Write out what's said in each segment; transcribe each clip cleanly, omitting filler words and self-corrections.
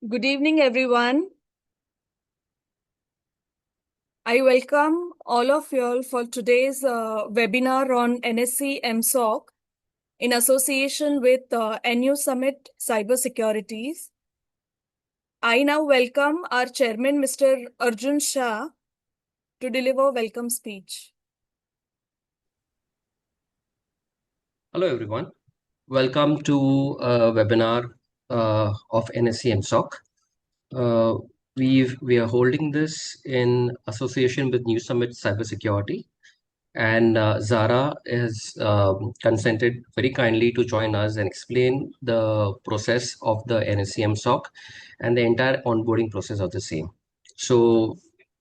Good evening, everyone. I welcome all of you all for today's webinar on NSE MSOC in association with Nusummit Cybersecurity. I now welcome our chairman, Mr. Arjun Shah, to deliver welcome speech. Hello, everyone. Welcome to a webinar of NSE MSOC. We are holding this in association with Nusummit Cybersecurity, and Zara has consented very kindly to join us and explain the process of the NSE MSOC and the entire onboarding process of the same. So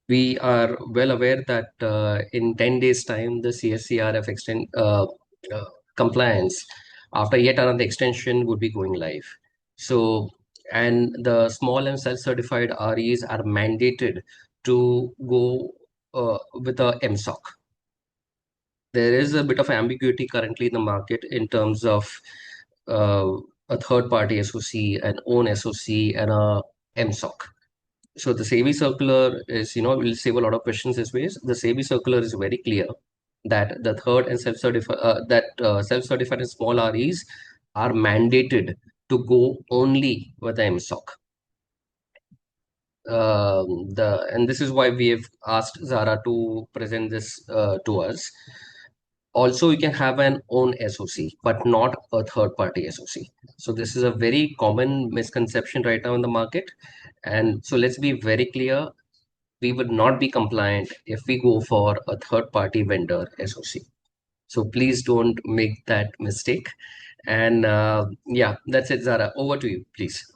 we are well aware that in 10 days' time, the CSCRF uh, compliance after yet another extension would be going live. So, and the small and self-certified REs are mandated to go with a MSOC. There is a bit of ambiguity currently in the market in terms of a third-party SOC, an own SOC, and a MSOC. So the SEBI circular is, will save a lot of questions this ways. The SEBI circular is very clear that the third and self-certified and small REs are mandated to go only with the MSOC. And this is why we have asked Zara to present this to us. Also, you can have an own SOC, but not a third-party SOC. So this is a very common misconception right now in the market. And so let's be very clear, we would not be compliant if we go for a third-party vendor SOC. So please don't make that mistake. And yeah, that's it, Zara. Over to you, please.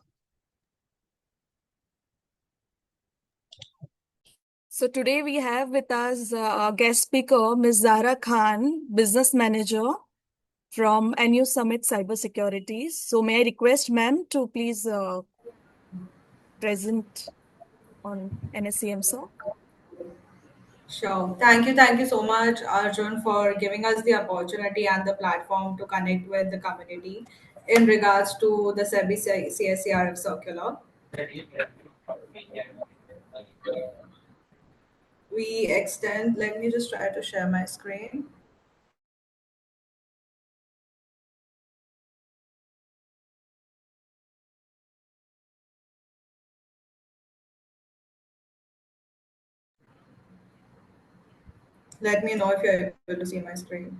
So today we have with us our guest speaker, Ms. Zara Khan, Business Manager from Nusummit Cybersecurity. So may I request ma'am to please present on NSE MSOC? Sure. Thank you so much, Arjun, for giving us the opportunity and the platform to connect with the community in regards to the SEBI CSCRF circular. We extend, let me just try to share my screen. Let me know if you're able to see my screen.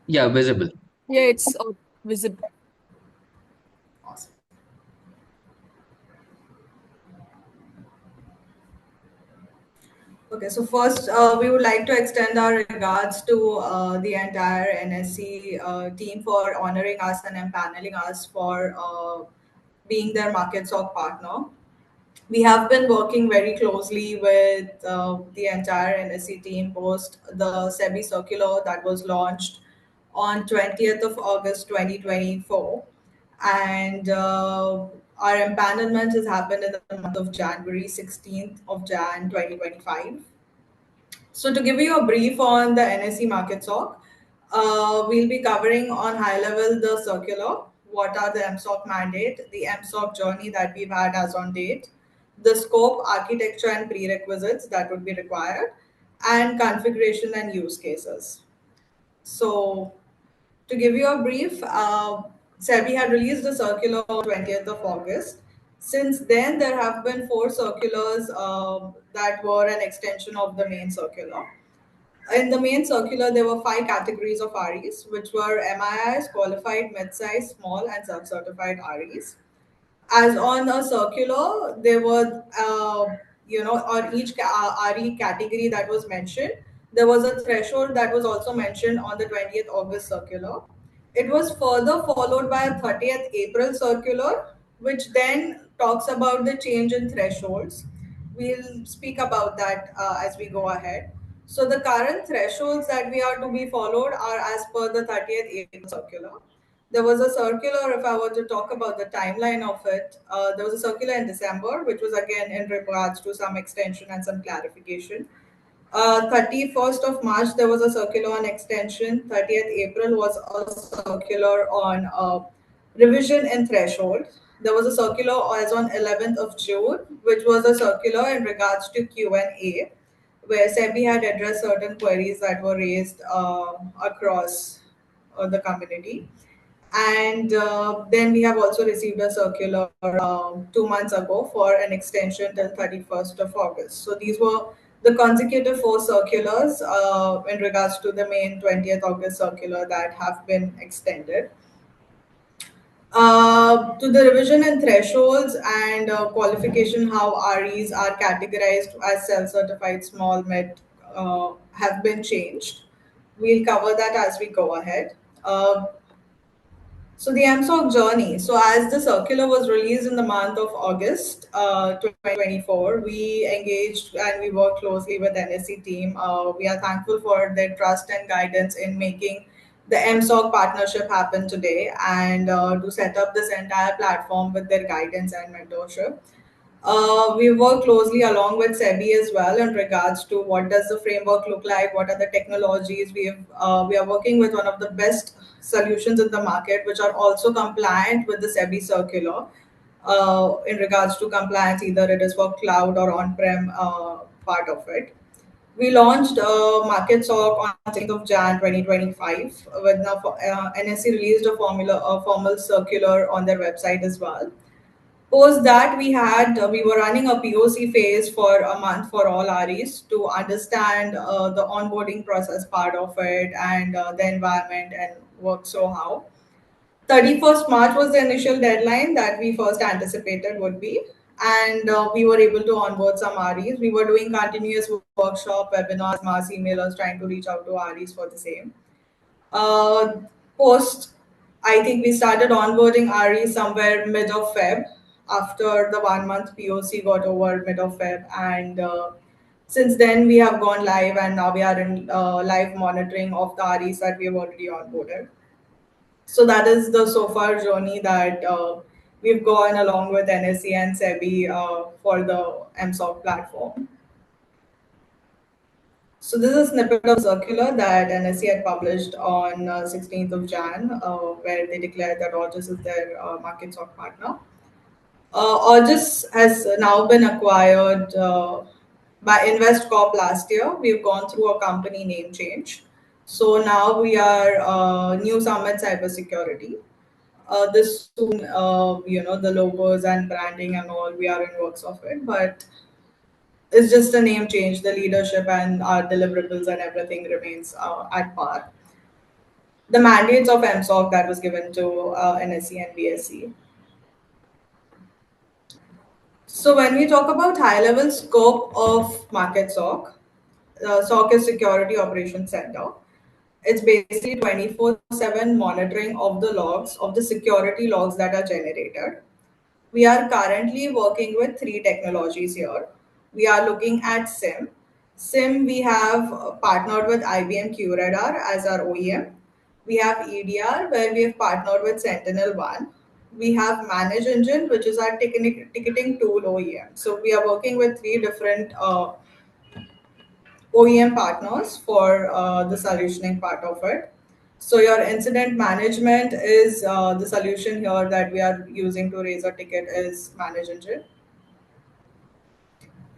Yeah, visible. Yeah, it's visible. Awesome. Okay, so first, we would like to extend our regards to the entire NSC team for honoring us and empaneling us for being their market SOC partner. We have been working very closely with the entire NSC team post the SEBI circular that was launched on 20th of August 2024. And our empanelment has happened in the month of January, 16th of Jan 2025. So to give you a brief on the NSE market SOC, we'll be covering on high level the circular, what are the MSOC mandate, the MSOC journey that we've had as on date, the scope, architecture and prerequisites that would be required, and configuration and use cases. So to give you a brief, SEBI had released a circular on 20th of August. Since then, there have been four circulars that were an extension of the main circular. In the main circular, there were five categories of REs, which were MIIs, qualified, mid-size, small, and self-certified REs. As on a circular, there were, on each RE category that was mentioned, there was a threshold that was also mentioned on the 20th August circular. It was further followed by a 30th April circular, which then talks about the change in thresholds. We'll speak about that as we go ahead. So the current thresholds that we are to be followed are as per the 30th April circular. There was a circular, if I were to talk about the timeline of it, there was a circular in December, which was again in regards to some extension and some clarification. 31st of March, there was a circular on extension. 30th April was a circular on revision and threshold. There was a circular as on 11th of June, which was a circular in regards to Q&A, where SEBI had addressed certain queries that were raised across the community. And then we have also received a circular 2 months ago for an extension till 31st of August. So these were the consecutive four circulars in regards to the main 20th August circular that have been extended. To the revision and thresholds and qualification, how REs are categorized as self-certified small mid have been changed. We'll cover that as we go ahead. So the MSOC journey. So as the circular was released in the month of August 2024, we engaged and we worked closely with NSE team. We are thankful for their trust and guidance in making the MSOC partnership happen today and to set up this entire platform with their guidance and mentorship. We work closely along with SEBI as well in regards to what does the framework look like, what are the technologies. We are working with one of the best solutions in the market, which are also compliant with the SEBI circular in regards to compliance, either it is for cloud or on-prem part of it. We launched Market SOC on 6th of Jan 2025. With now NSE released a formal circular on their website as well. Post that, we were running a POC phase for a month for all REs to understand the onboarding process part of it and the environment and work so how. 31st March was the initial deadline that we first anticipated would be, and we were able to onboard some REs. We were doing continuous workshop, webinars, mass emailers, trying to reach out to REs for the same. Uh, Post, I think we started onboarding RE somewhere mid of Feb after the 1 month POC got over mid of Feb. And since then, we have gone live and now we are in live monitoring of the REs that we have already onboarded. So that is the so far journey that we've gone along with NSE and SEBI for the MSOC platform. So this is a snippet of circular that NSE had published on 16th of Jan, where they declared that Aegis is their market stock partner. Aegis has now been acquired by InvestCorp last year. We've gone through a company name change. So now we are Nusummit Cybersecurity. This soon, the logos and branding and all, we are in works of it, but it's just a name change. The leadership and our deliverables and everything remains at par. The mandates of MSOC that was given to NSE and BSE. So when we talk about high-level scope of market SOC, SOC is Security Operations Center. It's basically 24/7 monitoring of the logs, of the security logs that are generated. We are currently working with three technologies here. We are looking at SIM. SIM, we have partnered with IBM QRadar as our OEM. We have EDR, where we have partnered with Sentinel One. We have Manage Engine, which is our ticketing tool OEM. So we are working with three different OEM partners for the solutioning part of it. So your incident management is the solution here that we are using to raise a ticket is Manage Engine.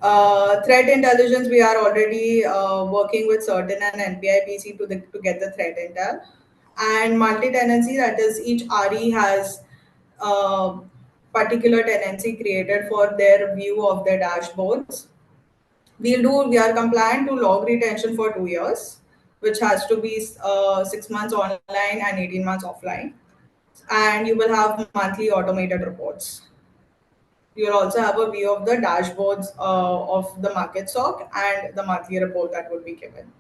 Threat intelligence, we are already working with certain and NPIPC to get the threat intel. And multi-tenancy, that is each RE has particular tenancy created for their view of their dashboards. We are compliant to log retention for 2 years, which has to be 6 months online and 18 months offline. And you will have monthly automated reports. You'll also have a view of the dashboards of the market stock and the monthly report that would be given.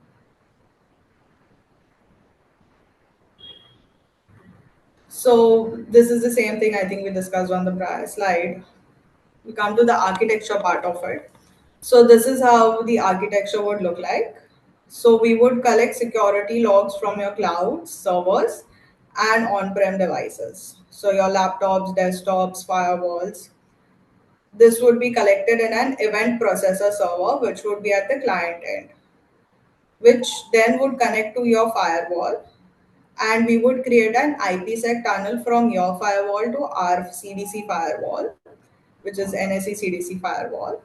So this is the same thing I think we discussed on the prior slide. We come to the architecture part of it. So this is how the architecture would look like. So we would collect security logs from your cloud servers and on-prem devices. So your laptops, desktops, firewalls. This would be collected in an event processor server, which would be at the client end. which then would connect to your firewall, and we would create an IPsec tunnel from your firewall to our CDC firewall, which is NSE CDC firewall.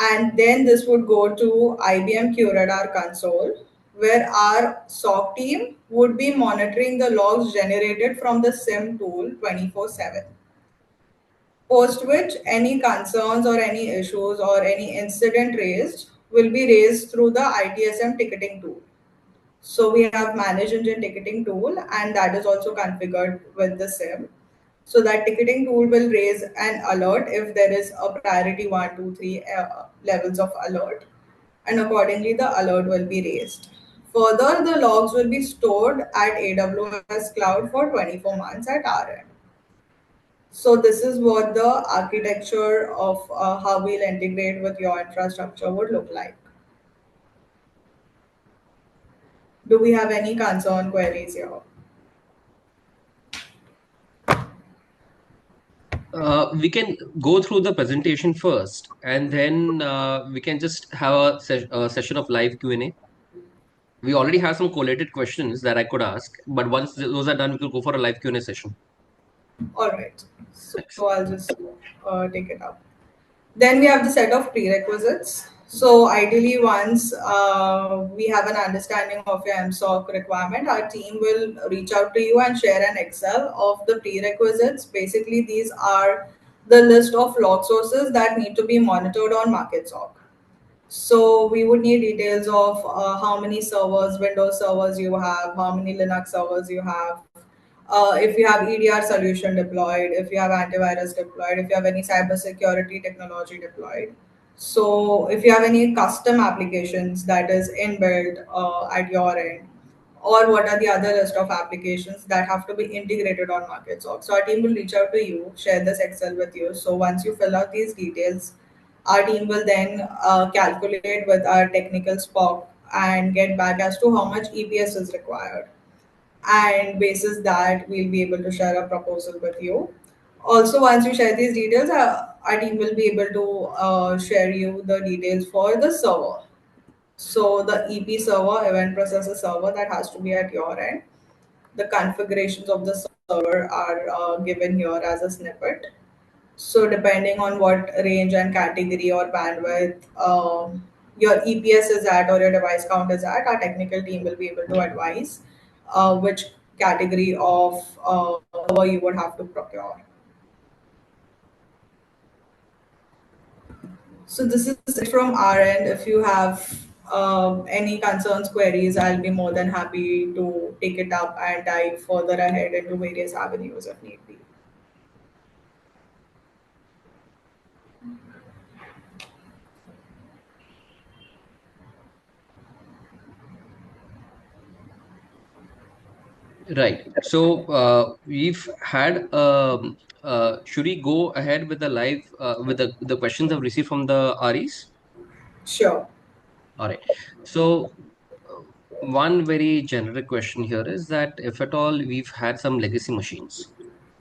And then this would go to IBM QRadar console, where our SOC team would be monitoring the logs generated from the SIM tool 24/7. Post which, any concerns or any issues or any incident raised will be raised through the ITSM ticketing tool. So we have manage engine ticketing tool, and that is also configured with the SIM. So that ticketing tool will raise an alert if there is a priority 1, 2, 3 levels of alert, and accordingly the alert will be raised. Further, the logs will be stored at AWS cloud for 24 months at our end. So this is what the architecture of how we'll integrate with your infrastructure would look like. Do we have any concern queries here? We can go through the presentation first, and then we can just have a session of live Q&A. We already have some collated questions that I could ask, but once those are done, we will go for a live Q&A session. All right. So Thanks. I'll just take it up. Then we have the set of prerequisites. So ideally, once we have an understanding of your MSOC requirement, our team will reach out to you and share an Excel of the prerequisites. Basically, these are the list of log sources that need to be monitored on MarketSOC. So we would need details of how many servers, Windows servers you have, how many Linux servers you have, if you have EDR solution deployed, if you have antivirus deployed, if you have any cybersecurity technology deployed. So if you have any custom applications that is inbuilt at your end, or what are the other list of applications that have to be integrated on MarketSoc. So our team will reach out to you, share this Excel with you. So once you fill out these details, our team will then calculate with our technical SPOC and get back as to how much EPS is required, and basis that we'll be able to share a proposal with you. Also, once you share these details, our team will be able to share you the details for the server. So the EP server, event processor server, that has to be at your end. The configurations of the server are given here as a snippet. So depending on what range and category or bandwidth your EPS is at or your device count is at, our technical team will be able to advise which category of server you would have to procure. So this is it from our end. If you have any concerns, queries, I'll be more than happy to take it up and dive further ahead into various avenues if need be. Right. So we've had. Should we go ahead with the live with the questions I've received from the REs? Sure. All right. So uh, one very generic question here is that if at all we've had some legacy machines,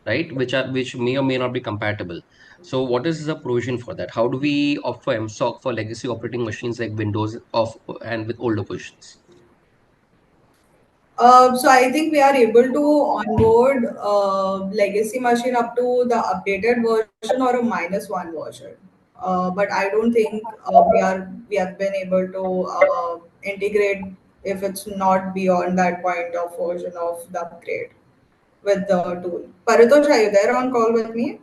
right, which may or may not be compatible. So what is the provision for that? How do we offer MSOC for legacy operating machines like Windows of and with older versions? So I think we are able to onboard legacy machine up to the updated version or a -1 version. But I don't think we have been able to integrate if it's not beyond that point of version of the upgrade with the tool. Paritosh, are you there on call with me?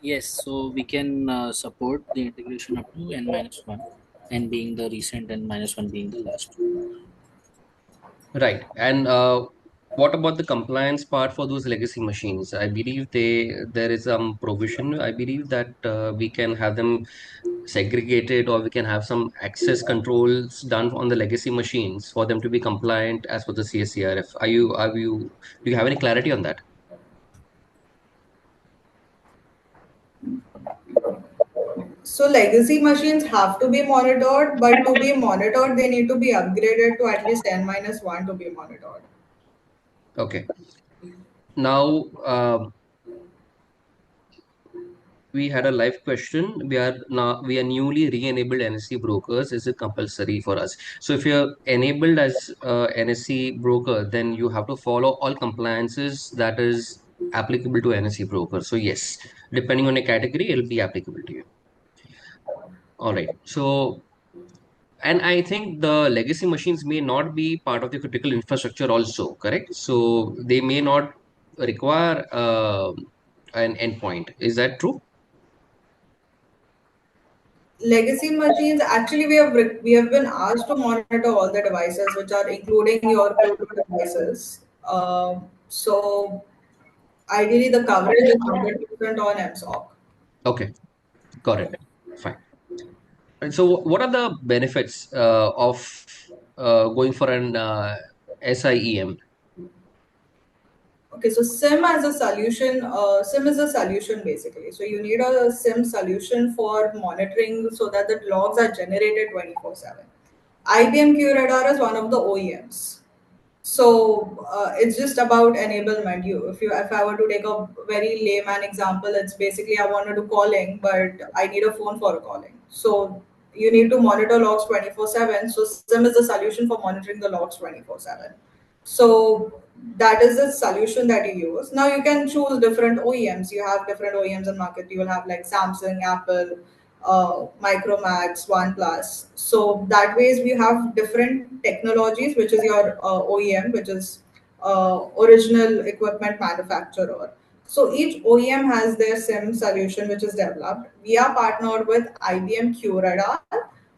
Yes, so we can support the integration up to n minus one, n being the recent and minus one being the last. Right. And what about the compliance part for those legacy machines? I believe there is some provision. I believe that we can have them segregated, or we can have some access controls done on the legacy machines for them to be compliant as per the CSCRF. Do you have any clarity on that? So legacy machines have to be monitored, but to be monitored, they need to be upgraded to at least n-1 to be monitored. Okay. Now, we had a live question. We are newly re-enabled NSE brokers. Is it compulsory for us? So if you're enabled as NSE broker, then you have to follow all compliances that is applicable to NSE broker. So yes, depending on a category, it'll be applicable to you. All right. So, and I think the legacy machines may not be part of the critical infrastructure also, correct? So they may not require an endpoint. Is that true? Legacy machines, actually, we have been asked to monitor all the devices, which are including your Bluetooth devices. So ideally, the coverage is 100% on MSOC. Okay, got it. Fine. And so, what are the benefits of going for an SIEM? Okay, so SIM is a solution basically. So you need a SIM solution for monitoring so that the logs are generated 24/7. IBM QRadar is one of the OEMs. So it's just about enablement. If I were to take a very layman example, it's basically I want to do calling, but I need a phone for calling. So you need to monitor logs 24/7. So SIM is a solution for monitoring the logs 24/7. So that is the solution that you use. Now you can choose different OEMs. You have different OEMs in market. You will have like Samsung, Apple, Micromax, OnePlus. So that ways we have different technologies, which is your OEM, which is original equipment manufacturer. So each OEM has their SIM solution, which is developed. We are partnered with IBM QRadar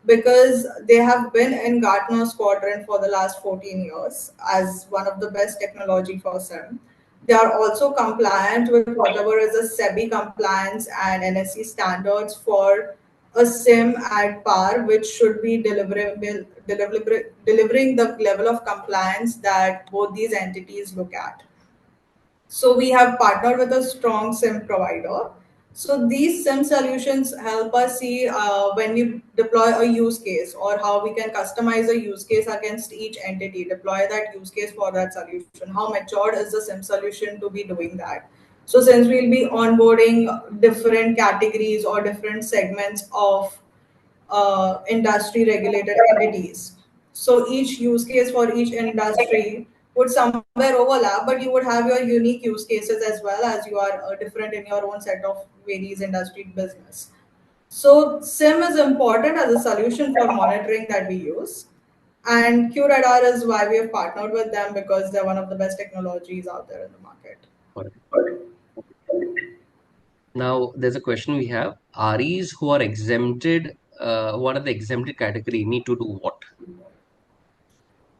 because they have been in Gartner's quadrant for the last 14 years as one of the best technology for SIM. They are also compliant with whatever is a SEBI compliance and NSE standards for a SIM at par, which should be delivering the level of compliance that both these entities look at. So we have partnered with a strong SIM provider. So these SIM solutions help us see when we deploy a use case or how we can customize a use case against each entity, deploy that use case for that solution. How matured is the SIM solution to be doing that? So since we'll be onboarding different categories or different segments of industry regulated entities. So each use case for each industry would somewhere overlap, but you would have your unique use cases as well as you are different in your own set of various industry business. So SIM is important as a solution for monitoring that we use. And QRadar is why we have partnered with them because they're one of the best technologies out there in the market. Got it. Now, there's a question we have. REs who are exempted, what are the exempted category? Need to do what?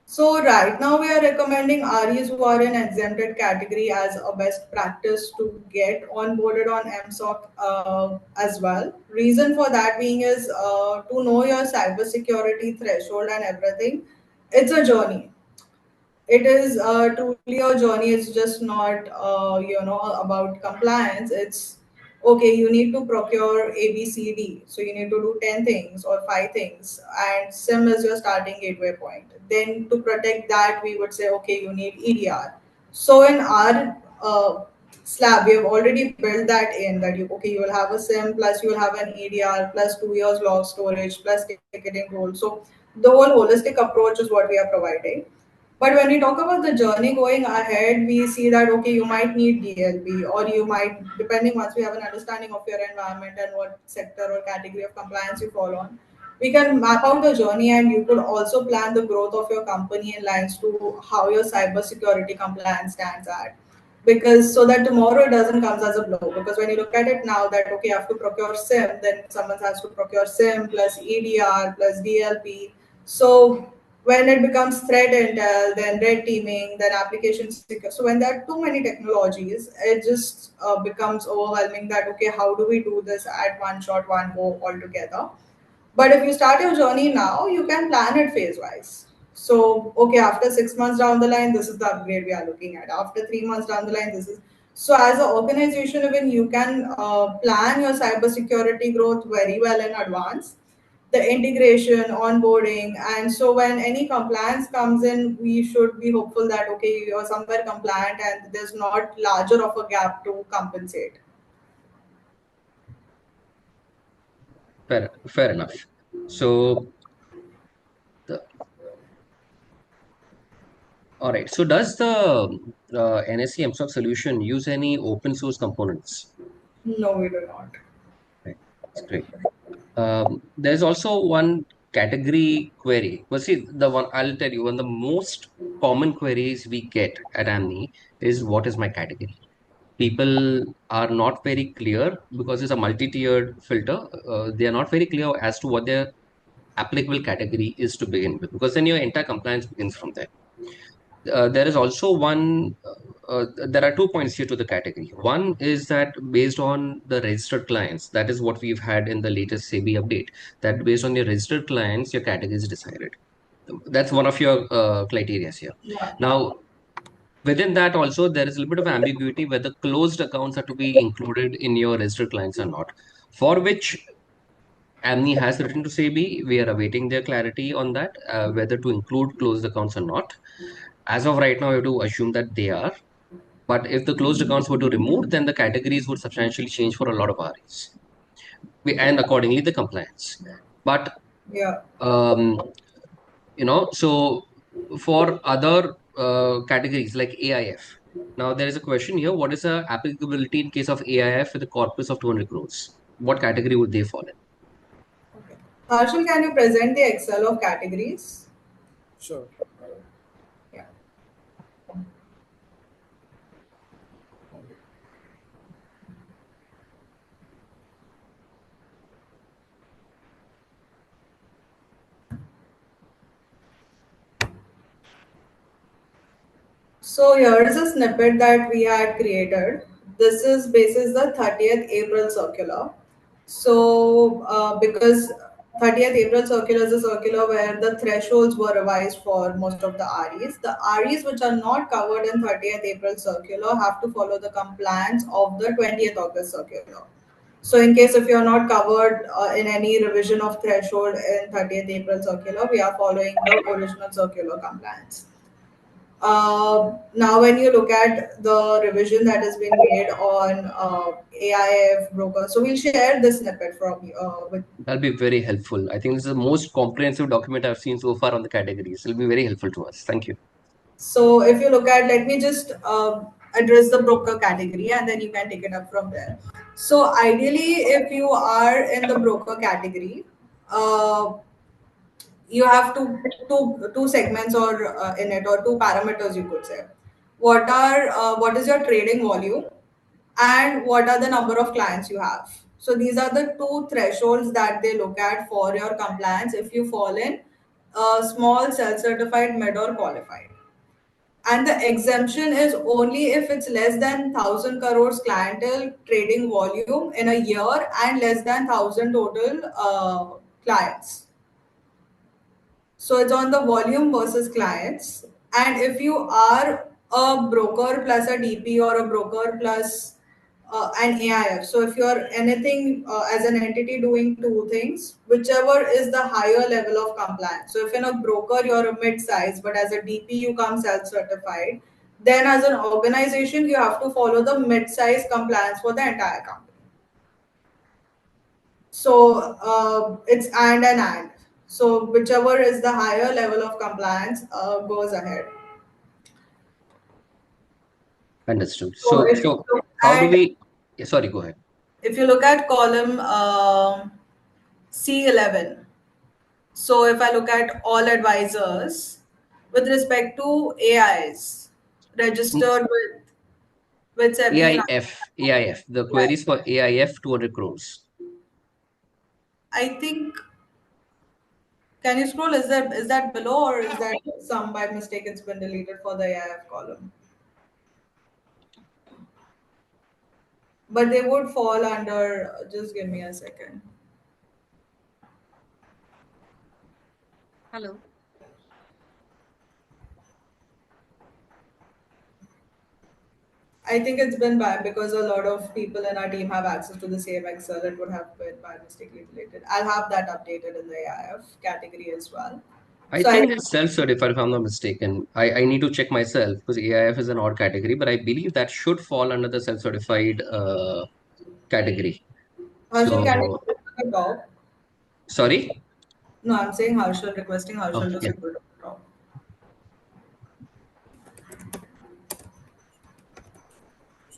So right now we are recommending REs who are in exempted category as a best practice to get onboarded on MSOC as well. Reason for that being is to know your cybersecurity threshold and everything. It's a journey. It is truly a journey. It's just not about compliance. It's okay, you need to procure ABCD, so you need to do 10 things or 5 things, and SIM is your starting gateway point. Then to protect that, we would say okay, you need EDR. So in our slab, we have already built that in that you will have a SIM plus you will have an EDR plus 2 years log storage plus ticketing role. So the whole holistic approach is what we are providing. But when we talk about the journey going ahead, we see that okay, you might need DLP, or you might, depending once we have an understanding of your environment and what sector or category of compliance you fall on, we can map out the journey and you could also plan the growth of your company in lines to how your cybersecurity compliance stands at. Because so that tomorrow it doesn't come as a blow. Because when you look at it now that okay, you have to procure SIM, then someone has to procure SIM plus EDR plus DLP. So when it becomes threat intel, then red teaming, then application security. So when there are too many technologies, it just becomes overwhelming that okay, how do we do this at one shot, one go altogether? But if you start your journey now, you can plan it phase wise. So okay, after 6 months down the line, this is the upgrade we are looking at. After 3 months down the line, this is so as an organization, even you can plan your cybersecurity growth very well in advance, the integration, onboarding, and so when any compliance comes in, we should be hopeful that okay, you're somewhere compliant and there's not larger of a gap to compensate. Fair enough. So, the, all right. So, does the NSE MSOC solution use any open source components? No, we do not. Right. That's great. There's also one category query. Well, see, the one I'll tell you, one of the most common queries we get at ANMI is what is my category? People are not very clear because it's a multi-tiered filter. They are not very clear as to what their applicable category is to begin with, because then your entire compliance begins from there. There is also there are 2 points here to the category. One is that based on the registered clients, that is what we've had in the latest SEBI update, that based on your registered clients, your category is decided. That's one of your criteria here. Yeah. Now, within that also, there is a little bit of ambiguity whether closed accounts are to be included in your registered clients or not, for which AMNI has written to SEBI. We are awaiting their clarity on that, whether to include closed accounts or not. As of right now, I have to assume that they are. But if the closed accounts were to remove, then the categories would substantially change for a lot of REs, and accordingly the compliance. But Yeah. um, so for other categories like AIF, now there is a question here: what is the applicability in case of AIF with a corpus of 200 crores? What category would they fall in? Okay. Harshal, can you present the Excel of categories? Sure. Yeah. So here is a snippet that we had created. This is basis the 30th April circular. So because 30th April circular is a circular where the thresholds were revised for most of the REs. The REs which are not covered in 30th April circular have to follow the compliance of the 20th August circular. So in case if you're not covered in any revision of threshold in 30th April circular, we are following the original circular compliance. Now, when you look at the revision that has been made on AIF broker, so we'll share this snippet from you with. That'll be very helpful. I think this is the most comprehensive document I've seen so far on the categories. It'll be very helpful to us. Thank you. So if you look at, let me just address the broker category, and then you can take it up from there. So ideally, if you are in the broker category, uh, you have two segments or in it, or two parameters you could say. What is your trading volume, and what are the number of clients you have. So these are the two thresholds that they look at for your compliance if you fall in small, self-certified, mid, or qualified. And the exemption is only if it's less than 1,000 crores clientele trading volume in a year and less than 1,000 total clients. So it's on the volume versus clients. And if you are a broker plus a DP, or a broker plus an AIF, so if you're anything as an entity doing two things, whichever is the higher level of compliance. So if in a broker you're a mid size, but as a DP you come self certified, then as an organization you have to follow the mid size compliance for the entire company. So it's and. So whichever is the higher level of compliance goes ahead. Understood. So So, if you so look how do at we? Yeah, sorry, go ahead. if you look at column C11, so if I look at all advisors with respect to AIs Mm, registered with SEBI in AIF. The yeah, queries for AIF 200 crores. I think, can you scroll? Is that below, or is that some by mistake it's been deleted for the AIF column? But they would fall under. Just give me a second. Hello. I think it's been bad because a lot of people in our team have access to the same Excel. It would have been by mistakenly deleted. I'll have that updated in the AIF category as well. I So I think it's self-certified, if I'm not mistaken. I need to check myself because AIF is an odd category, but I believe that should fall under the self-certified category. Harshal, can you So go to the top? Sorry? No, I'm saying Harshal, requesting Harshal to Yeah. scroll to the top.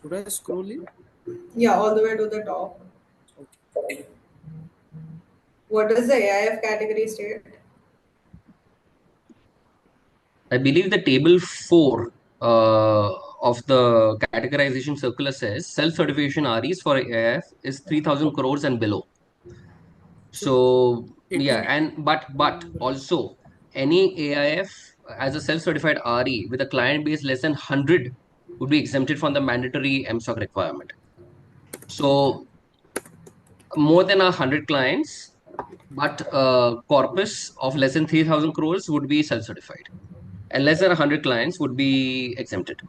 Should I scroll it? Yeah, all the way to the top. Okay. What does the AIF category state? I believe the table 4 of the categorization circular says self-certification REs for AIF is 3,000 crores and below. So So it yeah, will and but also any AIF as a self-certified RE with a client base less than 100 would be exempted from the mandatory MSOC requirement. So more than 100 clients, but corpus of less than 3,000 crores would be self-certified, and less than 100 clients would be exempted.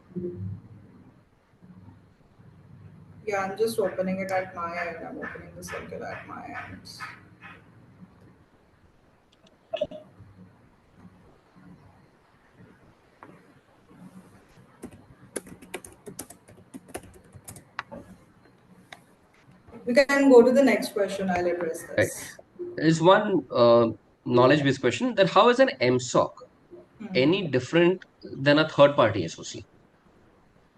Yeah, I'm just opening it at my end. I'm opening the circular at my end. We can go to the next question. I'll address Right. this. There's one knowledge-based question that how is an MSOC any different than a third-party SOC?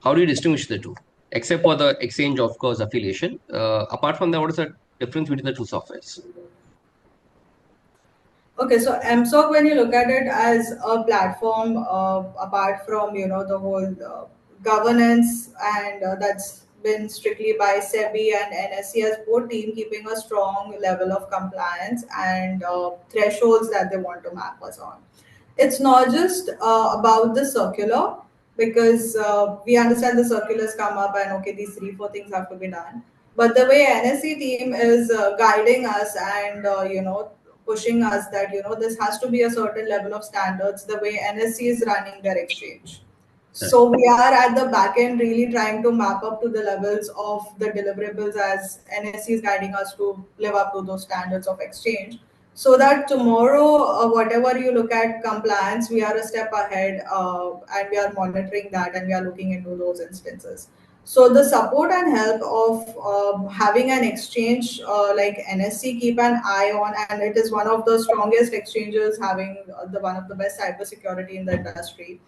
How do you distinguish the two? Except for the exchange, of course, affiliation. Apart from that, what is the difference between the two softwares? Okay, so MSOC, when you look at it as a platform, apart from the whole governance, and that's been strictly by SEBI and NSE as both team keeping a strong level of compliance and thresholds that they want to map us on. It's not just about the circular, because we understand the circulars come up and okay, these three four things have to be done, but the way NSE team is guiding us and pushing us that this has to be a certain level of standards, the way NSE is running their exchange. Right. So we are at the back end really trying to map up to the levels of the deliverables as NSE is guiding us to live up to those standards of exchange, so that tomorrow, whatever you look at compliance, we are a step ahead, and we are monitoring that and we are looking into those instances. So the support and help of having an exchange like NSC keep an eye on, and it is one of the strongest exchanges, having the one of the best cybersecurity in the industry.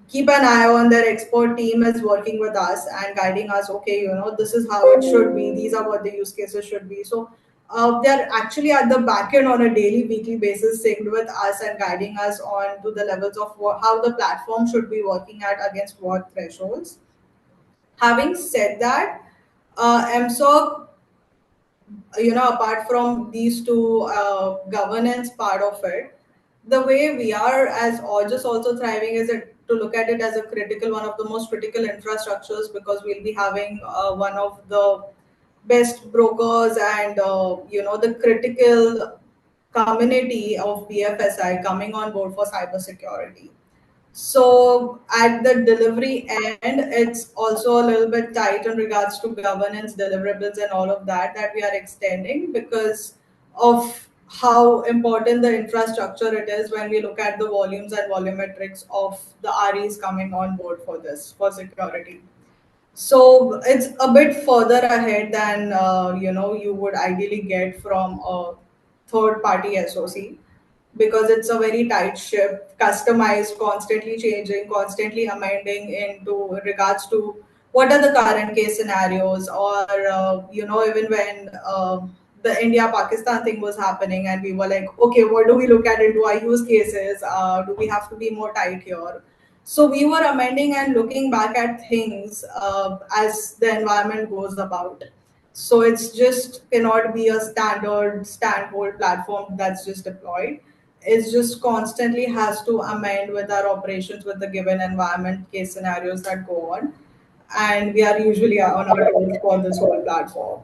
Keep an eye on their expert team is working with us and guiding us, okay, this is how it should be, these are what the use cases should be. So they're actually at the back end on a daily weekly basis synced with us and guiding us on to the levels of how the platform should be working at against what thresholds. Having said that, MSOC, apart from these two governance part of it, the way we are as August also thriving is to look at it as a critical, one of the most critical infrastructures, because we'll be having one of the best brokers and the critical community of BFSI coming on board for cybersecurity. So at the delivery end, it's also a little bit tight in regards to governance, deliverables, and all of that that we are extending because of how important the infrastructure it is when we look at the volumes and volumetrics of the REs coming on board for this for security. So it's a bit further ahead than you would ideally get from a third party SOC, because it's a very tight ship, customized, constantly changing, constantly amending into regards to what are the current case scenarios, or even when the India Pakistan thing was happening and we were like, okay, what do we look at into our use cases? Do we have to be more tight here? So we were amending and looking back at things as the environment goes about. So it's just cannot be a standard standhold platform that's just deployed. It's just constantly has to amend with our operations with the given environment case scenarios that go on. And we are usually on our toes for this whole platform.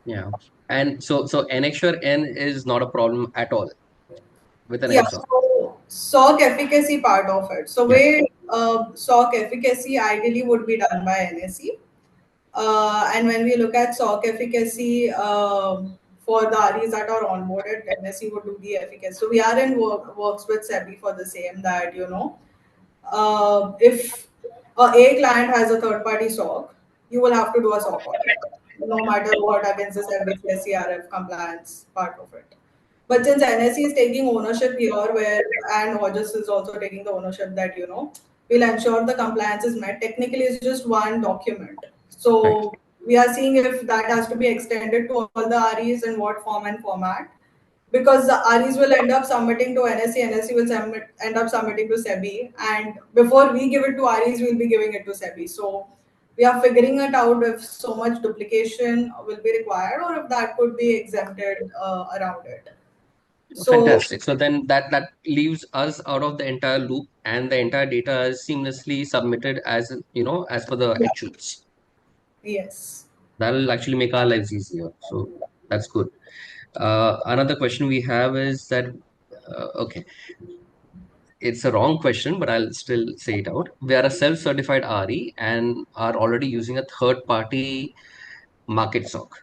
Yeah. And so annexure N is not a problem at all with an Yeah, MSOC. so SOC efficacy part of it. So Yeah. where SOC efficacy ideally would be done by NSE. And when we look at SOC efficacy for the REs that are onboarded, NSE would do the efficacy. So we are in works with SEBI for the same, that if a client has a third party SOC, you will have to do a SOC audit. no matter what, against the SEBI compliance part of it. But since NSE is taking ownership here, where and August is also taking the ownership that will ensure the compliance is met. Technically, it's just one document. Right. So we are seeing if that has to be extended to all the REs in what form and format, because the REs will end up submitting to NSE, NSE will end up submitting to SEBI, and before we give it to REs, we'll be giving it to SEBI. So we are figuring it out if so much duplication will be required or if that could be exempted around it. So Fantastic. So then that leaves us out of the entire loop, and the entire data is seamlessly submitted as as per the yeah, actuals. yes. That'll actually make our lives easier. So that's good. Another question we have is that okay, it's a wrong question, but I'll still say it out. We are a self-certified RE and are already using a third-party market SOC.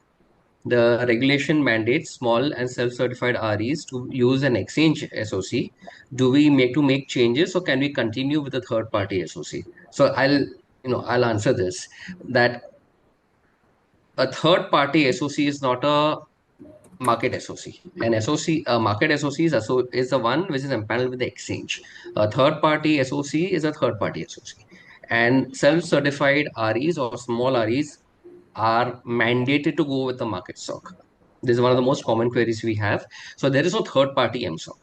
The regulation mandates small and self-certified REs to use an exchange SOC. Do we make changes, or can we continue with the third-party SOC? So I'll answer this, that a third-party SOC is not a market SOC. An SOC, a market SOC is the one which is empaneled with the exchange. A third-party SOC is a third-party SOC, and self-certified REs or small REs are mandated to go with the market SOC. This is one of the most common queries we have. So there is no third party MSOC.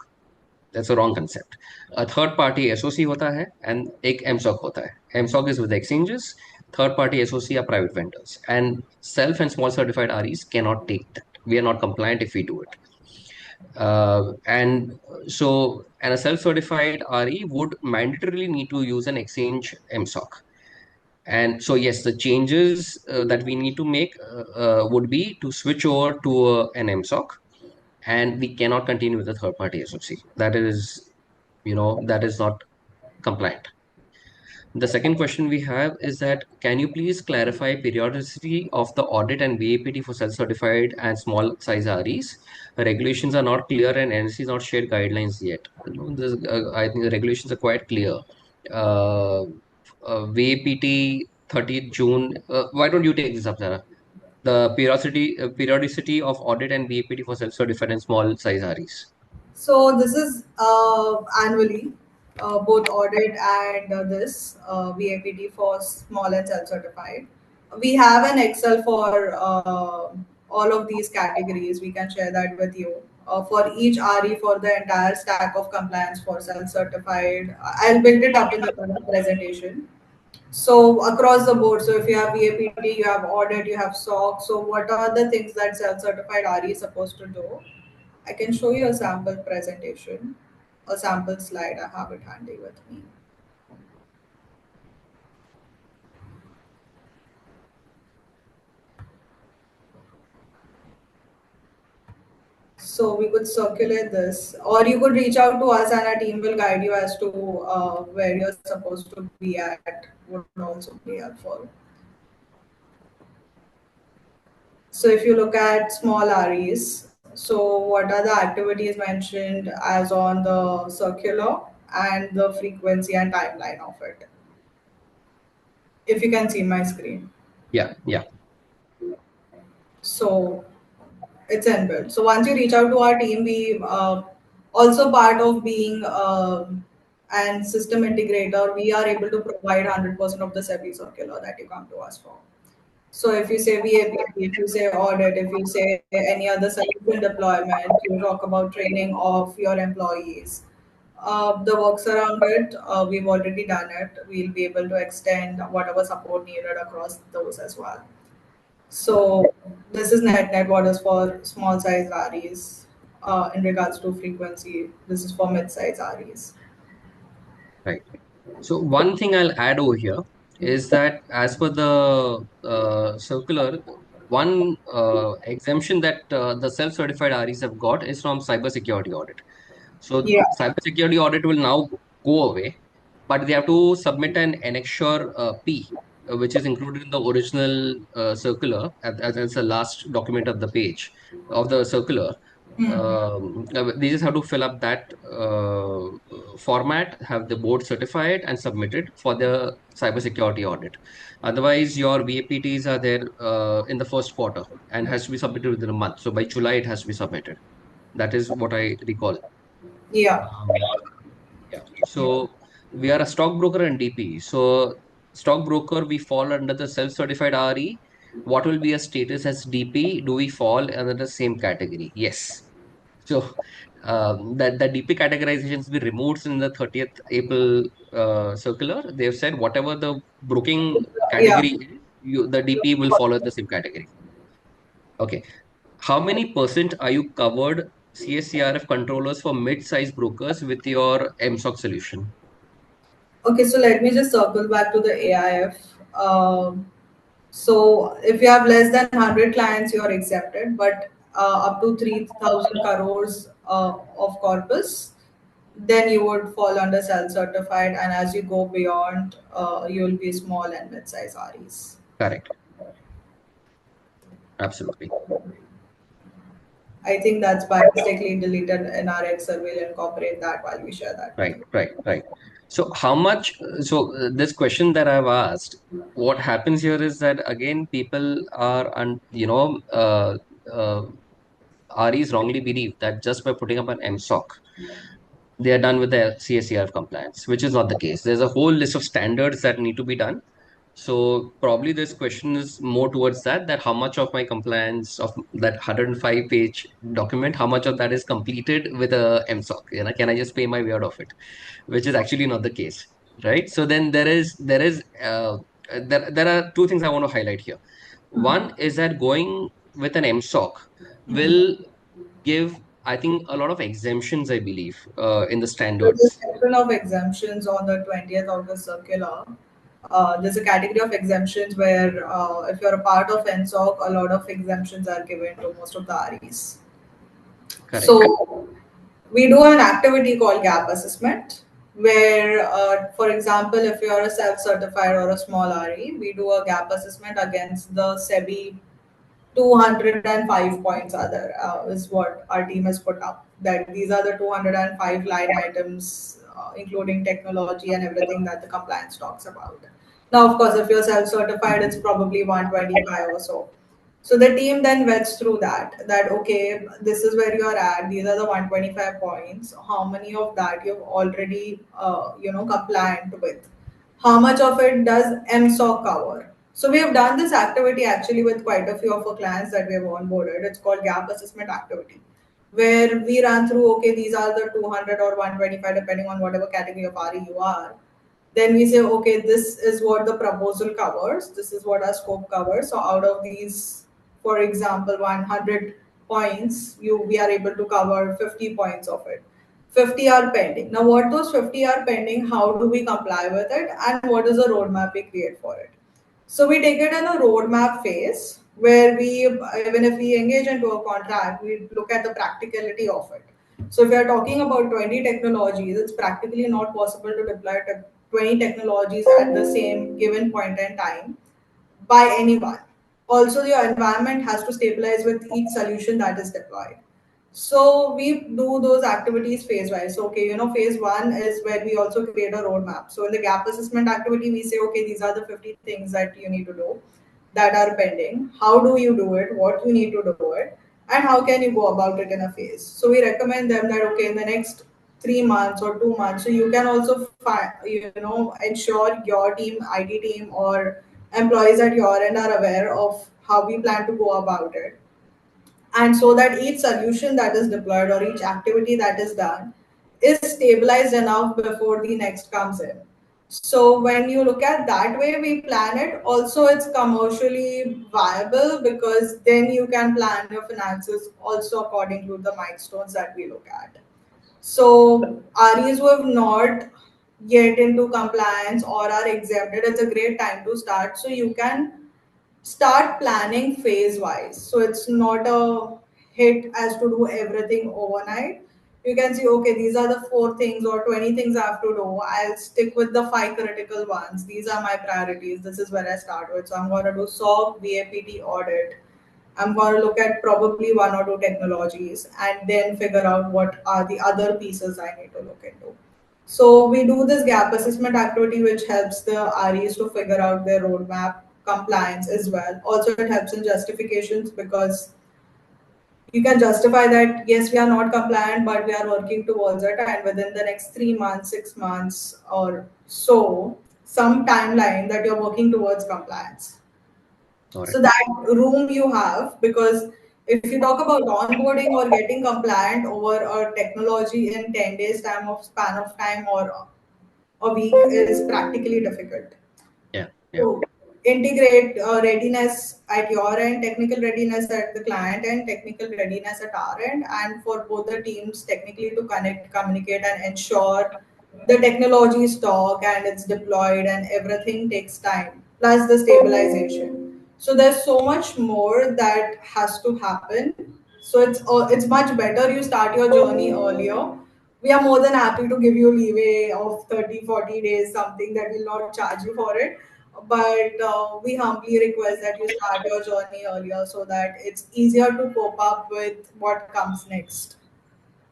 That's a wrong concept. A third party SOC होता है and एक MSOC होता है. MSOC is with the exchanges. Third party SOC are private vendors. And self and small certified REs cannot take that. We are not compliant if we do it. And a self-certified RE would mandatorily need to use an exchange MSOC. And so, yes, the changes that we need to make would be to switch over to an MSOC, and we cannot continue with the third-party SOC. That is not compliant. The second question we have is that, can you please clarify periodicity of the audit and VAPT for self-certified and small size REs? The regulations are not clear and NSE has not shared guidelines yet. I think the regulations are quite clear. VAPT 30th June. Why don't you take this up, Sarah? The periodicity of audit and VAPT for self-certified and small size REs. So this is annually, both audit and this VAPT for small and self-certified. We have an Excel for all of these categories. We can share that with you. For each RE for the entire stack of compliance for self-certified. I'll build it up in the presentation. So across the board, so if you have VAPT, you have audit, you have SOC. So what are the things that self-certified RE is supposed to do? I can show you a sample presentation, a sample slide. I have it handy with me. So we could circulate this, or you could reach out to us and our team will guide you as to where you're supposed to be at, would also be helpful. So if you look at small REs, so what are the activities mentioned as on the circular and the frequency and timeline of it? If you can see my screen. Yeah. So it's inbuilt. So once you reach out to our team, we also part of being an system integrator, we are able to provide 100% of the SEBI circular that you come to us for. So if you say VAPT, if you say audit, if you say any other solution deployment, you talk about training of your employees. The works around it, we've already done it. We'll be able to extend whatever support needed across those as well. So this is net what is for small size REs in regards to frequency. This is for mid size REs. Right. So one thing I'll add over here is that as per the circular, one exemption that the self-certified REs have got is from cybersecurity audit. So Yeah. cybersecurity audit will now go away, but they have to submit an annexure P, which is included in the original circular as the last document of the page of the circular. They just have to fill up that format, have the board certified and submitted for the cybersecurity audit. Otherwise, your VAPTs are there in the first quarter and has to be submitted within a month. So by July, it has to be submitted. That is what I recall. Yeah. Yeah. So we are a stockbroker and DP. So stockbroker, we fall under the self-certified RE. What will be a status as DP? Do we fall under the same category? Yes. So that DP categorizations be removed in the 30th April circular. They've said whatever the broking Yeah. category is, the DP will follow the same category. Okay. How many percent are you covered CSCRF controllers for mid-size brokers with your MSOC solution? Okay, so let me just circle back to the AIF. So if you have less than 100 clients, you are accepted, but up to 3,000 crores of corpus, then you would fall under self-certified, and as you go beyond, you will be small and mid-size REs. Correct. Absolutely. I think that's by mistakenly deleted in our Excel. We'll incorporate that while we share that with Right, you. right, right. So how much, this question that I've asked, what happens here is that again, people are, REs wrongly believe that just by putting up an MSOC, they are done with the CSCRF compliance, which is not the case. There's a whole list of standards that need to be done. So probably this question is more towards that how much of my compliance of that 105-page document, how much of that is completed with a MSOC? Can I just pay my way out of it? Which is actually not the case, right? So then there are two things I want to highlight here. One is that going with an MSOC will give, I think, a lot of exemptions, I believe, in the There's a standards. section of exemptions on the 20th of the circular. There's a category of exemptions where if you're a part of NSOC, a lot of exemptions are given to most of the REs. Correct. So we do an activity called gap assessment, where, for example, if you're a self-certified or a small RE, we do a gap assessment against the SEBI 205 points are there, is what our team has put up. That these are the 205 line items, including technology and everything that the compliance talks about. Now, of course, if you're self-certified, it's probably 125 or so. So the team then vets through that okay, this is where you're at. These are the 125 points. How many of that you've already, compliant with? How much of it does MSOC cover? So we have done this activity actually with quite a few of our clients that we have onboarded. It's called gap assessment activity, where we run through, okay, these are the 200 or 125, depending on whatever category of RE you are. Then we say, okay, this is what the proposal covers. This is what our scope covers. So out of these, for example, 100 points, we are able to cover 50 points of it. 50 are pending. Now, what those 50 are pending, how do we comply with it, and what is the roadmap we create for it? So we take it in a roadmap phase where we, even if we engage into a contract, we look at the practicality of it. So if we are talking about 20 technologies, it's practically not possible to deploy 20 technologies at the same given point in time by anyone. Also, your environment has to stabilize with each solution that is deployed. So we do those activities phase wise. So, okay, phase one is where we also create a roadmap. So in the gap assessment activity, we say, okay, these are the 50 things that you need to do that are pending. How do you do it? What you need to do it? And how can you go about it in a phase? So we recommend them that, okay, in the next 3 months or 2 months, so you can also ensure your team, IT team, or employees at your end are aware of how we plan to go about it, and so that each solution that is deployed or each activity that is done is stabilized enough before the next comes in. So when you look at that way we plan it, also it's commercially viable because then you can plan your finances also according to the milestones that we look at. So REs who have not yet into compliance or are exempted, it's a great time to start. So you can start planning phase wise. So it's not a hit as to do everything overnight. You can see, okay, these are the 4 things or 20 things I have to do. I'll stick with the 5 critical ones. These are my priorities. This is where I start with. So I'm going to do SOC, VAPT, audit, I'm going to look at probably one or two technologies and then figure out what are the other pieces I need to look into. So we do this gap assessment activity, which helps the REs to figure out their roadmap compliance as well. Also, it helps in justifications because you can justify that yes, we are not compliant, but we are working towards it, and within the next 3 months, 6 months, or so, some timeline that you're working towards compliance. Got So it. that room you have, because if you talk about onboarding or getting compliant over a technology in 10 days time of span of time or a week is practically difficult. Yeah. Yeah. So integrate readiness at your end, technical readiness at the client end, technical readiness at our end, and for both the teams technically to connect, communicate, and ensure the technology is stock and it's deployed and everything takes time. Plus the stabilization. So there's so much more that has to happen. So it's much better you start your journey earlier. We are more than happy to give you leeway of 30, 40 days, something that will not charge you for it, but we humbly request that you start your journey earlier so that it's easier to cope up with what comes next.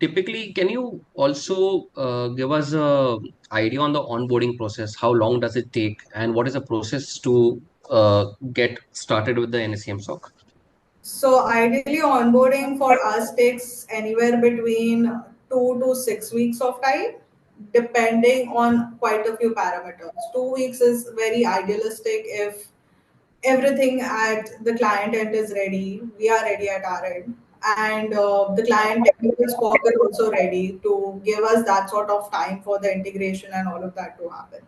Typically, can you also give us a idea on the onboarding process? How long does it take, and what is the process to get started with the NSE MSOC? So ideally, onboarding for us takes anywhere between 2 to 6 weeks of time, depending on quite a few parameters. 2 weeks is very idealistic if everything at the client end is ready, we are ready at our end, and the client technical squad is also ready to give us that sort of time for the integration and all of that to happen.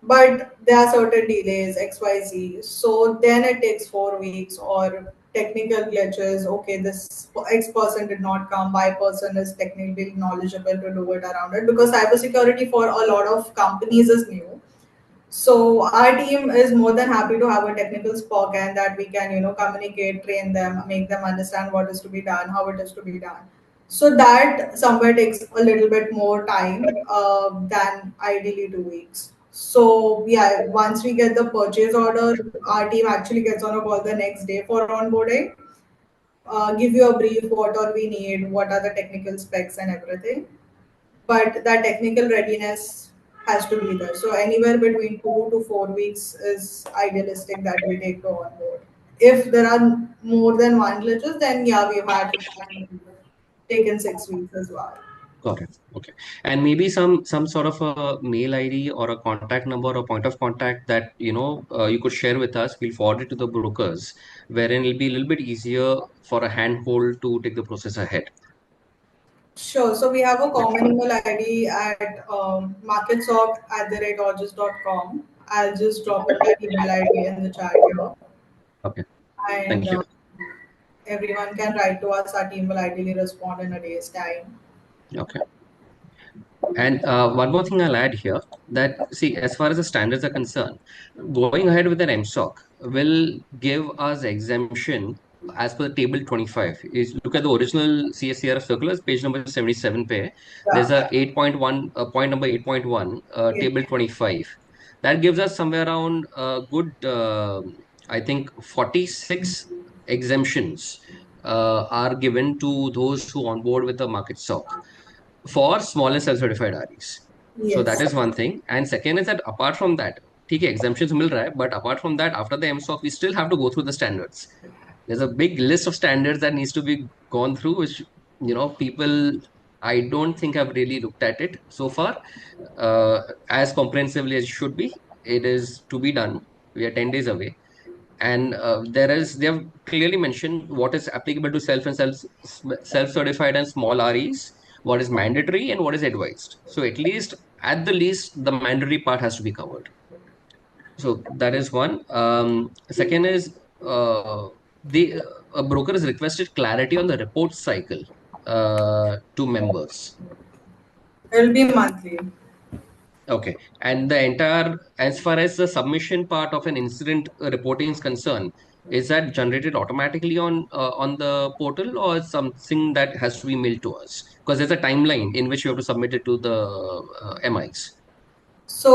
But there are certain delays, XYZ. So then it takes 4 weeks or technical glitches. Okay, this X person did not come, Y person is technically knowledgeable to do it around it, because cybersecurity for a lot of companies is new. So our team is more than happy to have a technical spock and that we can, communicate, train them, make them understand what is to be done, how it is to be done. So that somewhere takes a little bit more time than ideally 2 weeks. So yeah, once we get the purchase order, our team actually gets on a call the next day for onboarding, give you a brief what all we need, what are the technical specs and everything, but that technical readiness has to be there. So anywhere between 2 to 4 weeks is idealistic that we take to onboard. If there are more than one glitches, then yeah, we've had taken 6 weeks as well. Got it. Okay. And maybe some sort of a mail ID or a contact number or point of contact that you could share with us. We'll forward it to the brokers, wherein it'll be a little bit easier for a handhold to take the process ahead. Sure. So we have a Yeah. common email ID at marketsoc@origis.com. I'll just drop in that email ID in the chat here, Okay. and Thank you. everyone can write to us. Our team will ideally respond in a day's time. Okay. And one more thing I'll add here that, see, as far as the standards are concerned, going ahead with an MSOC will give us exemption as per the table 25. Is look at the original CSCRF circulars, page number 77 pay. There's Yeah. a 8.1, point number 8.1, Yes. table 25. That gives us somewhere around a good, I think, 46 exemptions are given to those who onboard with the market SOC for smaller self-certified REs. So that Yes. is one thing. And second is that apart from that, ठीक है, exemptions मिल रहा है, but apart from that, after the MSOC, we still have to go through the standards. There's a big list of standards that needs to be gone through, which people I don't think have really looked at it so far as comprehensively as it should be. It is to be done. We are 10 days away, and they have clearly mentioned what is applicable to self-certified and small REs, what is mandatory and what is advised. So at the least the mandatory part has to be covered. So that is one. Second is the a broker has requested clarity on the report cycle to members. It'll be monthly. Okay. And the entire, as far as the submission part of an incident reporting is concerned, is that generated automatically on the portal, or something that has to be mailed to us? Because there's a timeline in which you have to submit it to the MIs. So,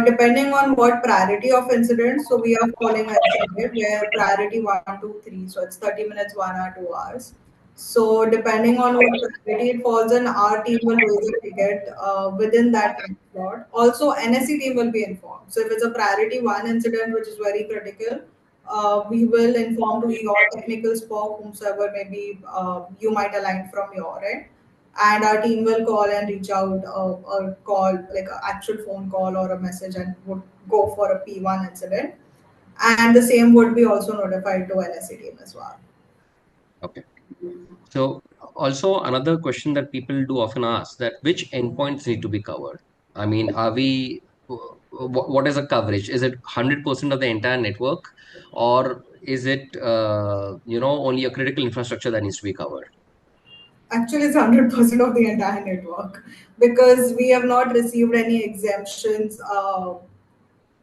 depending on what priority of incident, so we are following a SLA where priority 1, 2, 3, so it's 30 minutes, 1 hour, 2 hours. So, depending on what priority it falls in, our team will raise a ticket within that time slot. Also, NSE team will be informed. So, if it's a priority one incident which is very critical, we will inform to your technical spoke, whomsoever maybe you might align from your end, and our team will call and reach out or call like an actual phone call or a message and would go for a P1 incident, and the same would be also notified to NSC team as well. Okay. So also another question that people do often ask, that which endpoints need to be covered? I mean, what is the coverage? Is it 100% of the entire network, or is it only a critical infrastructure that needs to be covered? Actually, it's 100% of the entire network because we have not received any exemptions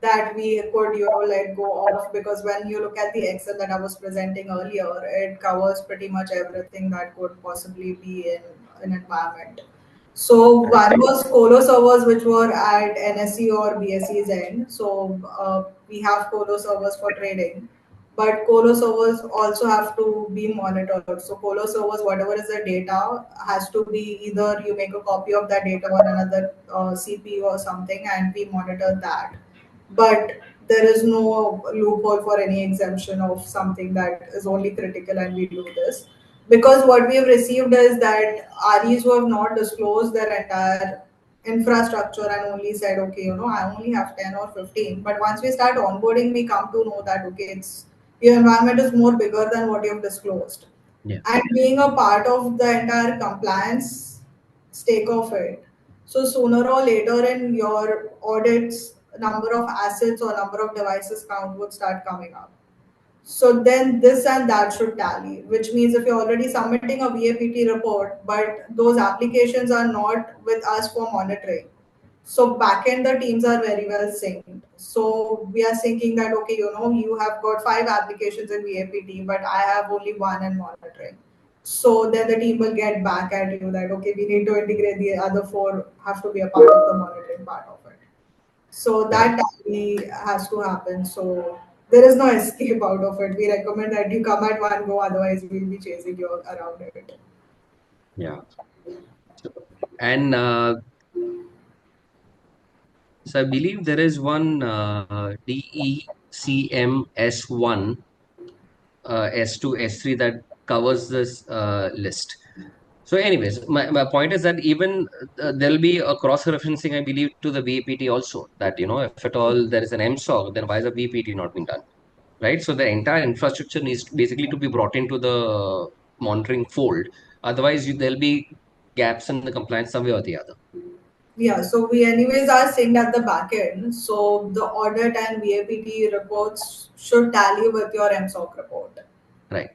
that we could let go of, because when you look at the Excel that I was presenting earlier, it covers pretty much everything that could possibly be in an environment. So Right. one was colo servers which were at NSE or BSE's end. So we have colo servers for trading, but colo servers also have to be monitored. So colo servers, whatever is the data, has to be either you make a copy of that data on another CPU or something, and we monitor that. But there is no loophole for any exemption of something that is only critical, and we do this because what we have received is that REs who have not disclosed their entire infrastructure and only said, okay, I only have 10 or 15. But once we start onboarding, we come to know that, okay, it's your environment is more bigger than what you have disclosed. Yeah. And being a part of the entire compliance stake of it. So sooner or later in your audits, number of assets or number of devices count would start coming up. So then this and that should tally, which means if you're already submitting a VAPT report, but those applications are not with us for monitoring. So backend the teams are very well synced. So we are thinking that, okay, you have got 5 applications in VAPT, but I have only one in monitoring. So then the team will get back at you that, okay, we need to integrate the other 4, have to be a part of the monitoring part of it. So Right. that tally has to happen. So there is no escape out of it. We recommend that you come at one go, otherwise we'll be chasing you around it. Yeah. So, and so I believe there is one DECMS1, S2, S3 that covers this list. So, anyways, my point is that even there'll be a cross-referencing, I believe, to the VAPT also. That, if at all there is an MSOC, then why is the VAPT not being done? Right? So the entire infrastructure needs basically to be brought into the monitoring fold. Otherwise, there'll be gaps in the compliance some way or the other. Yeah, so we anyways are synced at the back end. So the audit and VAPT reports should tally with your MSOC report. Right.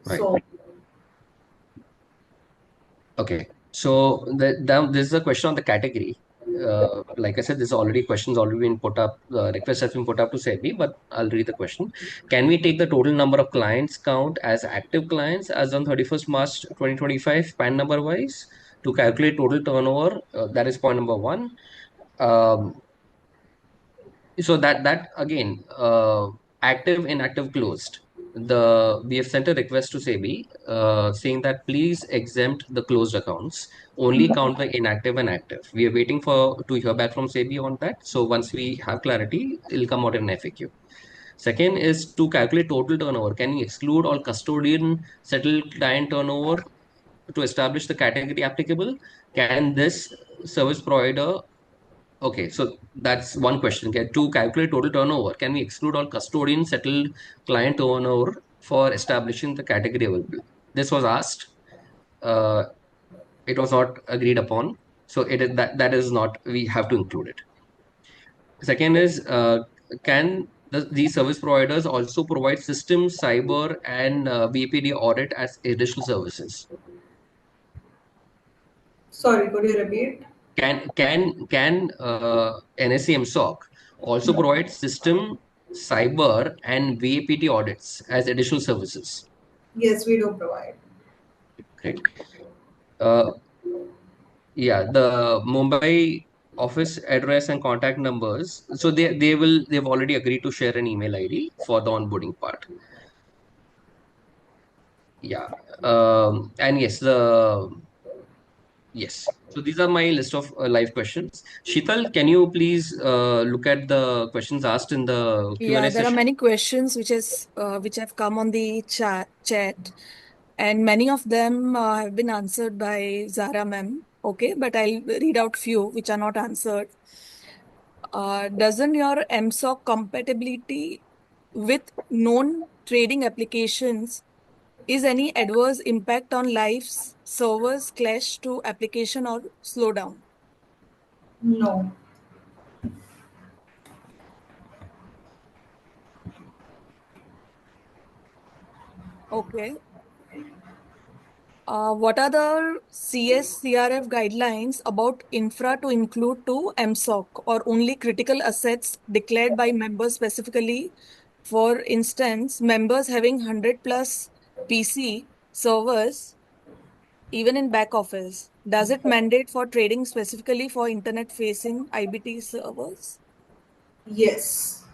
Right. So Okay. So now this is a question on the category. Like I said, this already questions already been put up. Request has been put up to SEBI, but I'll read the question. Can we take the total number of clients count as active clients as on 31st March 2025 PAN number wise to calculate total turnover? That is point number one. Um, so that again, active, inactive, closed. We have sent a request to SEBI saying that please exempt the closed accounts, only count the inactive and active. We are waiting for to hear back from SEBI on that. So once we have clarity, it'll come out in FAQ. Second is to calculate total turnover. Can we exclude all custodian settled client turnover to establish the category applicable? Can this service provider Okay, so that's one question. To calculate total turnover, can we exclude all custodian settled client turnover for establishing the category available? This was asked. Uh, it was not agreed upon. So it is that is not, we have to include it. Second is, can these service providers also provide system, cyber, and BPD audit as additional services? sorry, could you repeat? Can NSE MSOC also provide system, cyber, and VAPT audits as additional services? Yes, we do provide. Great. Uh, yeah, the Mumbai office address and contact numbers. So they've already agreed to share an email ID for the onboarding part. Yeah. And yes. So these are my list of live questions. Sheetal, can you please look at the questions asked in the Yeah, Q&A there are session? many questions which have come on the chat, and many of them have been answered by Zara ma'am. Okay, but I'll read out few which are not answered. Doesn't your MSOC compatibility with known trading applications is any adverse impact on lives, servers clash to application or slowdown? No. Okay. What are the CSCRF guidelines about infra to include to MSOC or only critical assets declared by members specifically? For instance, members having 100 plus PC servers, even in back office. Does it mandate for trading specifically for internet facing IBT servers? Yes.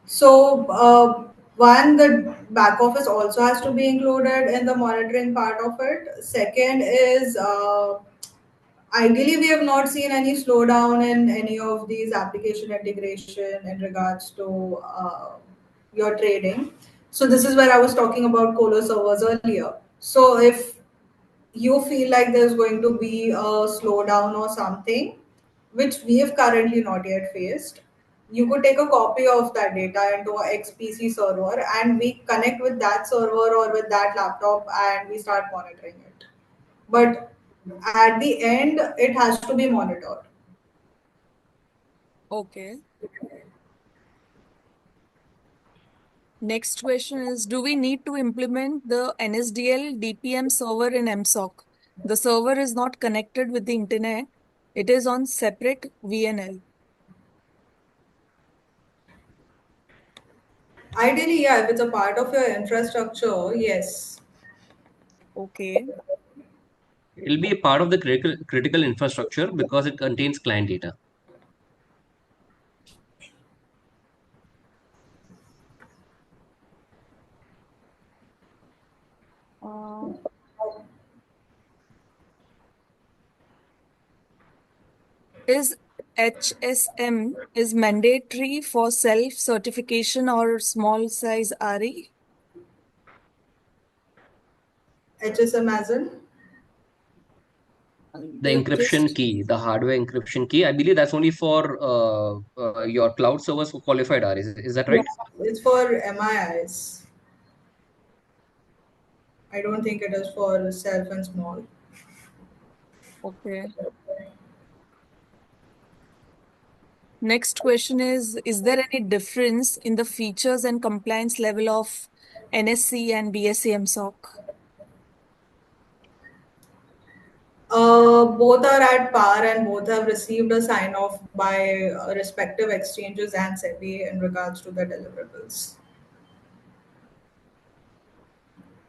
So, one, the back office also has to be included in the monitoring part of it. Second is, ideally, we have not seen any slowdown in any of these application integration in regards to your trading. So, this is where I was talking about colo servers earlier. So, if you feel like there's going to be a slowdown or something, which we have currently not yet faced, you could take a copy of that data into a XPC server and we connect with that server or with that laptop and we start monitoring it. But at the end, it has to be monitored. Okay. Next question is, do we need to implement the NSDL DPM server in MSOC? The server is not connected with the internet. It is on separate VNL. Ideally, yeah, if it's a part of your infrastructure, yes. Okay. It'll be a part of the critical infrastructure because it contains client data. Uh, is HSM is mandatory for self-certification or small size RE? HSM as in? The encryption Just key, the hardware encryption key, I believe that's only for your cloud servers who qualified are. Is that Yeah, right? it's for MIIs. I don't think it is for self and small. okay. Next question is there any difference in the features and compliance level of NSC and BSc MSOC? Both are at par and both have received a sign off by respective exchanges and SEBI in regards to the deliverables.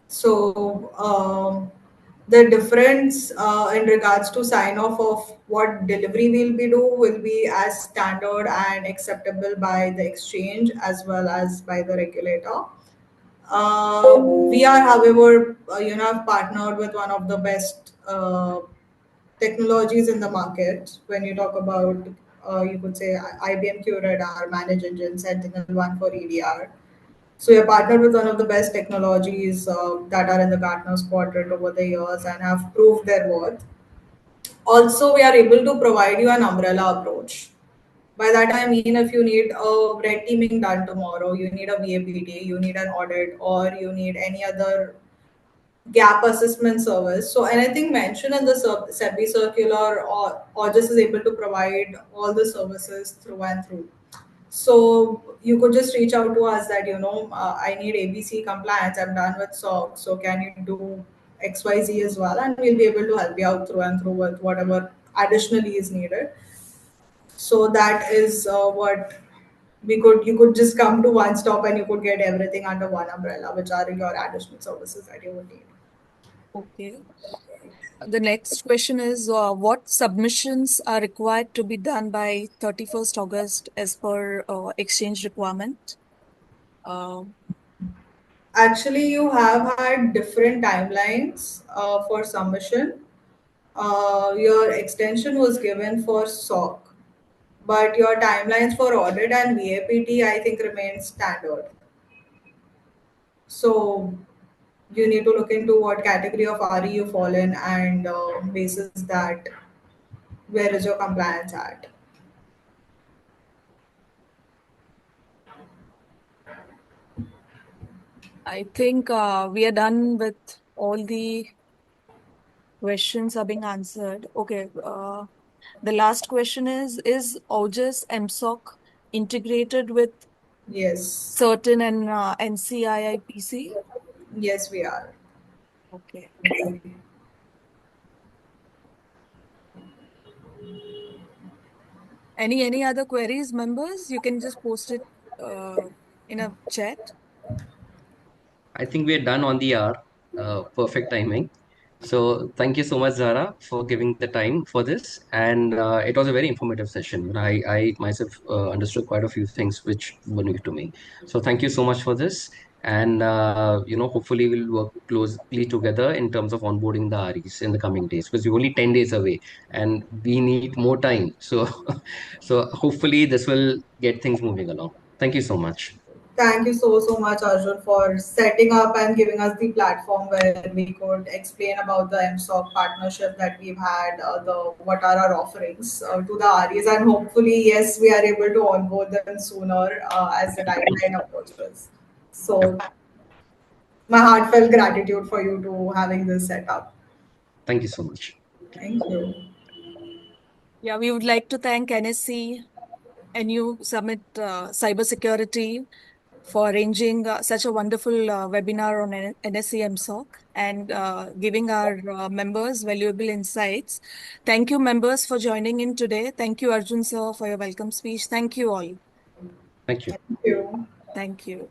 So, the difference in regards to sign off of what delivery will be as standard and acceptable by the exchange as well as by the regulator. We are, however, have partnered with one of the best technologies in the market. When you talk about, you could say IBM QRadar, Manage Engine, Sentinel-1 for EDR. So we're partnered with one of the best technologies that are in the Gartner's quadrant over the years and have proved their worth. Also, we are able to provide you an umbrella approach. By that I mean, if you need a red teaming done tomorrow, you need a VAPT, you need an audit, or you need any other gap assessment service. So anything mentioned in the SEBI circular or just is able to provide all the services through and through. So you could just reach out to us that, I need ABC compliance, I'm done with SOC, so can you do XYZ as well? And we'll be able to help you out through and through with whatever additionally is needed. So that is what you could just come to one stop and you could get everything under one umbrella, which are your additional services that you would need. Okay. The next question is what submissions are required to be done by 31st August as per exchange requirement? Uh, Actually, you have had different timelines for submission. Your extension was given for SOC, but your timelines for audit and VAPT, I think, remain standard. So you need to look into what category of RE you fall in, and basis that, where is your compliance at. I think we are done with all the questions are being answered. Okay. The last question is OJIS MSOC integrated with Yes, certain and NCIIPC? yes, we are. Okay. Any other queries, members? You can just post it in a chat. I think we are done on the hour. Perfect timing. So thank you so much, Zara, for giving the time for this. And it was a very informative session. I myself understood quite a few things which were new to me. So thank you so much for this. And hopefully we'll work closely together in terms of onboarding the REs in the coming days because we're only 10 days away and we need more time. So so hopefully this will get things moving along. Thank you so much. Thank you so much, Arjun, for setting up and giving us the platform where we could explain about the MSOC partnership that we've had, the what are our offerings to the REs, and hopefully, yes, we are able to onboard them sooner as the timeline approaches. Yeah. So, my heartfelt gratitude for you to having this set up. Thank you so much. Thank you. Yeah, we would like to thank NSC, Nusummit Cybersecurity for arranging such a wonderful webinar on NSE MSOC and giving our members valuable insights. Thank you, members, for joining in today. Thank you, Arjun sir, for your welcome speech. Thank you all. Thank you. Thank you. Thank you.